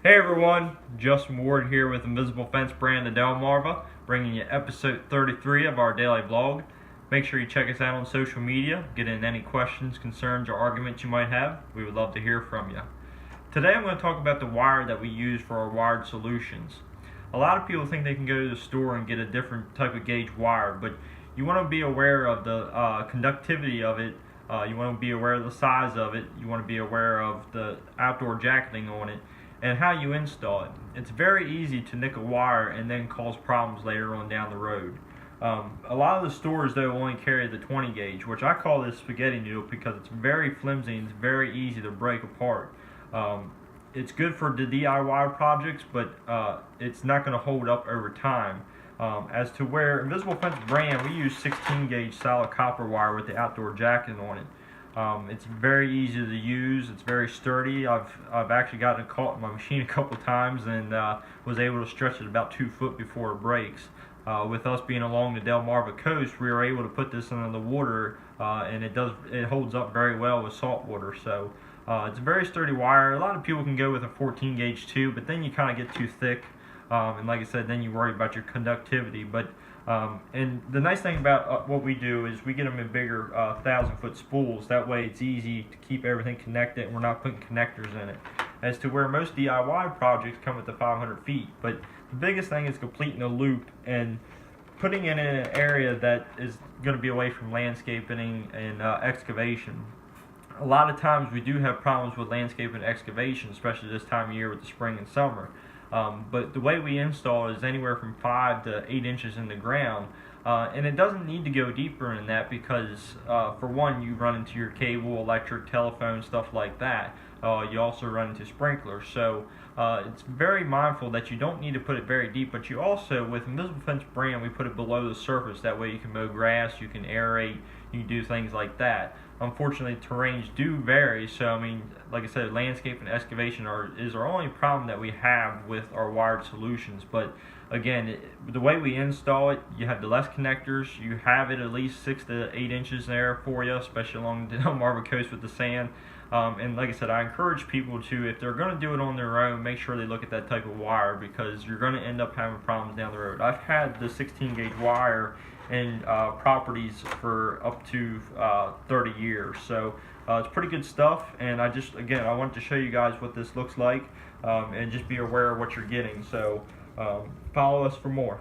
Hey everyone, Justin Ward here with Invisible Fence Brand of Delmarva, bringing you episode 33 of our daily vlog. Make sure you check us out on social media, get in any questions, concerns, or arguments you might have. We would love to hear from you. Today I'm going to talk about the wire that we use for our wired solutions. A lot of people think they can go to the store and get a different type of gauge wire, but you want to be aware of the conductivity of it. You want to be aware of the size of it. You want to be aware of the outdoor jacketing on it and how you install it. It's very easy to nick a wire and then cause problems later on down the road. A lot of the stores though only carry the 20 gauge, which I call this spaghetti needle because it's very flimsy and it's very easy to break apart. It's good for the DIY projects, but it's not going to hold up over time. As to where Invisible Fence brand, we use 16 gauge solid copper wire with the outdoor jacketing on it. It's very easy to use. It's very sturdy. I've actually gotten it caught in my machine a couple times and was able to stretch it about 2 foot before it breaks. With us being along the Delmarva coast, we were able to put this in the water, and it holds up very well with salt water. So it's a very sturdy wire. A lot of people can go with a 14 gauge too, but then you kind of get too thick, and like I said, then you worry about your conductivity. But and the nice thing about what we do is we get them in bigger 1,000-foot spools. That way it's easy to keep everything connected and we're not putting connectors in it. As to where most DIY projects come with the 500 feet. But the biggest thing is completing a loop and putting it in an area that is going to be away from landscaping and excavation. A lot of times we do have problems with landscape and excavation, especially this time of year with the spring and summer. But the way we install is anywhere from 5 to 8 inches in the ground, and it doesn't need to go deeper than that because for one, you run into your cable, electric, telephone, stuff like that. You also run into sprinklers, so it's very mindful that you don't need to put it very deep, but you also, with Invisible Fence brand, we put it below the surface. That way you can mow grass, you can aerate, you can do things like that. Unfortunately, terrains do vary, so I mean, like I said, landscape and excavation is our only problem that we have with our wired solutions. But again, the way we install it, you have the less connectors, you have it at least 6 to 8 inches there for you, especially along the Delmarva coast with the sand. And like I said, I encourage people to, if they're going to do it on their own, make sure they look at that type of wire because you're going to end up having problems down the road. I've had the 16 gauge wire in properties for up to 30 years, so it's pretty good stuff. And I wanted to show you guys what this looks like, and just be aware of what you're getting. So follow us for more.